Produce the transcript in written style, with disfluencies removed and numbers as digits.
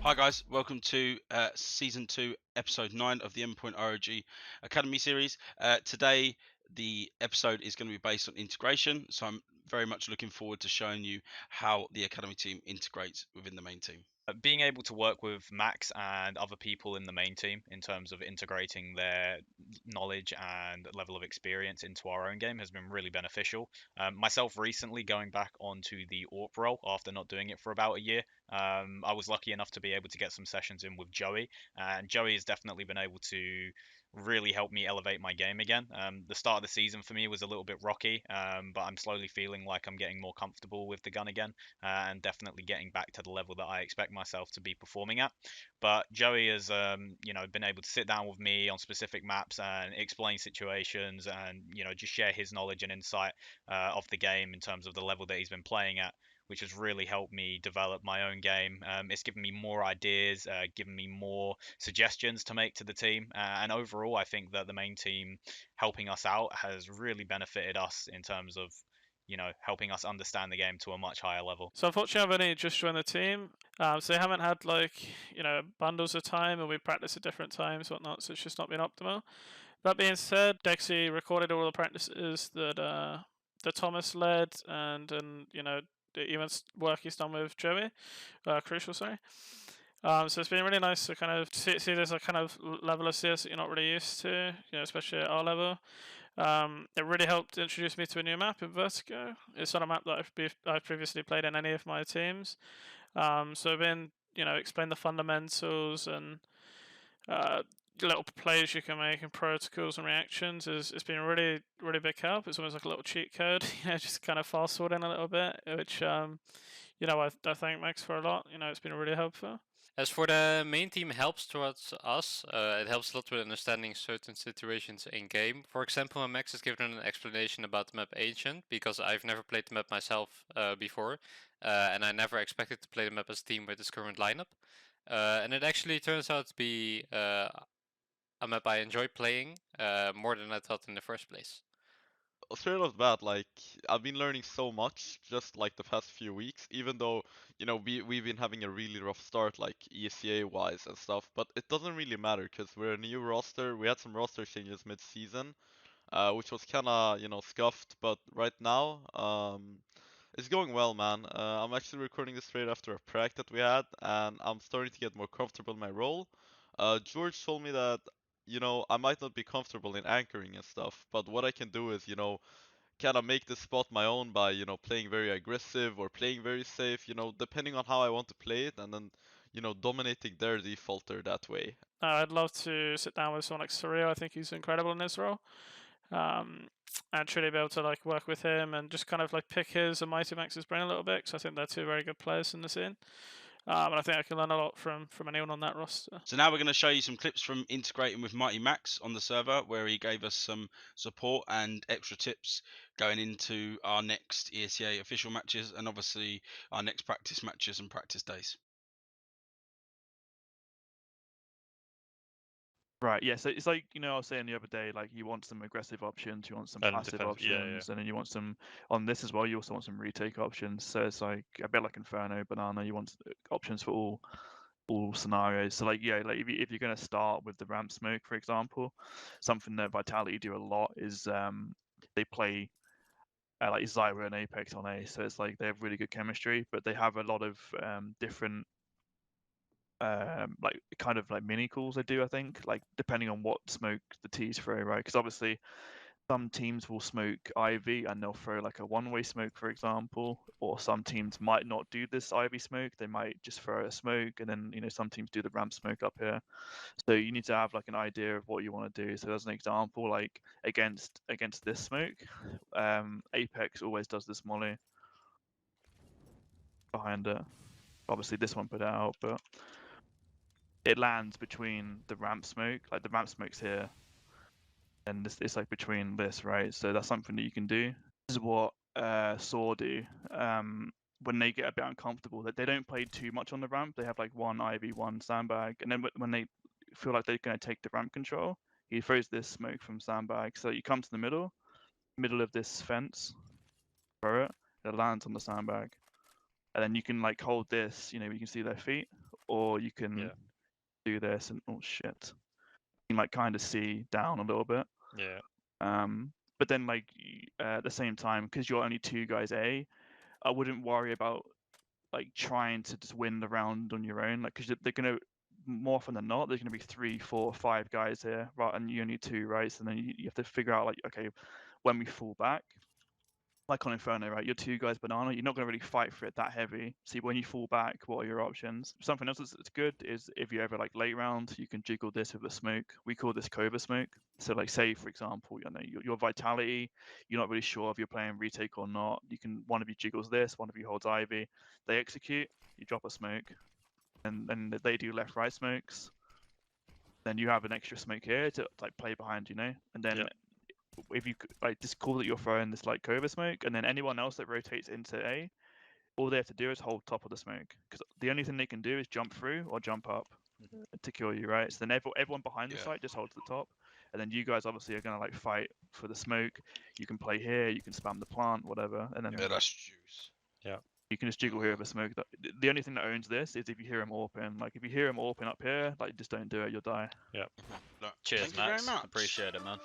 Hi guys, welcome to Season 2, Episode 9 of the Endpoint ROG Academy series. Today the episode is going to be based on integration, so I'm very much looking forward to showing you how the Academy team integrates within the main team. Being able to work with Max and other people in the main team in terms of integrating their knowledge and level of experience into our own game has been really beneficial. Myself recently going back onto the AWP role after not doing it for about a year, I was lucky enough to be able to get some sessions in with Joey, and Joey has definitely been able to really help me elevate my game again. The start of the season for me was a little bit rocky, but I'm slowly feeling like I'm getting more comfortable with the gun again, and definitely getting back to the level that I expect myself to be performing at. But Joey has, been able to sit down with me on specific maps and explain situations, and just share his knowledge and insight of the game in terms of the level that he's been playing at, which has really helped me develop my own game. It's given me more ideas, given me more suggestions to make to the team, and overall, I think that the main team helping us out has really benefited us in terms of helping us understand the game to a much higher level. So unfortunately, I've only just joined the team, so they haven't had bundles of time, and we practice at different times, whatnot. So it's just not been optimal. That being said, Dexy recorded all the practices that Thomas led, and the even work he's done with Joey, Crucial, sorry. So it's been really nice to kind of see this kind of level of CS that you're not really used to, especially at our level. It really helped introduce me to a new map in Vertigo. It's not a map that I've previously played in any of my teams. So I've been, explain the fundamentals and little plays you can make and protocols and reactions. It's been a really, really big help. It's almost like a little cheat code, just kind of fast forwarding a little bit, which, I thank Max for a lot. It's been really helpful. As for the main team helps towards us, it helps a lot with understanding certain situations in game. For example, when Max has given an explanation about the map Ancient, because I've never played the map myself before, and I never expected to play the map as a team with its current lineup. And it actually turns out to be a map I enjoy playing more than I thought in the first place. Straight off the bat, like I've been learning so much just like the past few weeks, even though we've been having a really rough start like ECA wise and stuff, but it doesn't really matter because we're a new roster. We had some roster changes mid-season, which was kind of scuffed, but right now it's going well, man. I'm actually recording this straight after a prac that we had, and I'm starting to get more comfortable in my role. George told me that I might not be comfortable in anchoring and stuff, but what I can do is, kind of make this spot my own by, playing very aggressive or playing very safe, depending on how I want to play it, and then, dominating their defaulter that way. I'd love to sit down with someone like Surreal. I think he's incredible in his role. And truly be able to like work with him and just kind of like pick his and MiGHTYMAX's brain a little bit, because I think they're two very good players in the scene. And I think I can learn a lot from anyone on that roster. So now we're going to show you some clips from integrating with MiGHTYMAX on the server, where he gave us some support and extra tips going into our next ESEA official matches and obviously our next practice matches and practice days. Right, yeah, so it's like, I was saying the other day, like you want some aggressive options, you want some And passive defense, yeah, options, and then you want some, on this as well, you also want some retake options. So it's like a bit like Inferno, Banana, you want options for all scenarios. So like, yeah, like if you're going to start with the ramp smoke, for example, something that Vitality do a lot is they play like Zyra and Apex on A, so it's like they have really good chemistry, but they have a lot of different like kind of like mini calls they do, I think, like depending on what smoke the T's throw, right? Because obviously some teams will smoke Ivy and they'll throw like a one-way smoke, for example, or some teams might not do this Ivy smoke. They might just throw a smoke, and then some teams do the ramp smoke up here. So you need to have like an idea of what you want to do. So as an example, like against this smoke, Apex always does this molly behind it. Obviously this one put it out, but it lands between the ramp smoke, like the ramp smoke's here, and it's like between this, right? So that's something that you can do. This is what Saw do. When they get a bit uncomfortable, that they don't play too much on the ramp. They have like one Ivy, one sandbag, and then when they feel like they're going to take the ramp control, he throws this smoke from sandbag. So you come to the middle of this fence, throw it, it lands on the sandbag, and then you can like hold this. You can see their feet, or you can Yeah. do this and oh shit, you can like kind of see down a little bit. Yeah. But then like at the same time, because you're only 2 guys A, I wouldn't worry about like trying to just win the round on your own, like because they're gonna more often than not there's gonna be 3, 4, 5 guys here, right? And you only 2, right? So then you have to figure out like, okay, when we fall back, like on Inferno, right? You're 2 guys banana. You're not going to really fight for it that heavy. See, when you fall back, what are your options? Something else that's good is if you ever like late round, you can jiggle this with the smoke. We call this Cobra smoke. So like, say for example, you know, your vitality, you're not really sure if you're playing retake or not. You can one of you jiggles this, one of you holds Ivy. They execute, you drop a smoke, and then they do left right smokes. Then you have an extra smoke here to like play behind, you know, and then. Yep. If you like just call that you're throwing this like Cobra smoke, and then anyone else that rotates into A, all they have to do is hold top of the smoke, because the only thing they can do is jump through or jump up to kill you, right? So then everyone behind the Yeah. site just holds the top, and then you guys obviously are gonna like fight for the smoke. You can play here, you can spam the plant, whatever, and then Yeah, that's juice. you can just jiggle here with a smoke. The only thing that owns this is if you hear him AWPing. Like if you hear him AWPing up here, like just don't do it, you'll die. No, Cheers, thank you very Max. much. Appreciate it, man.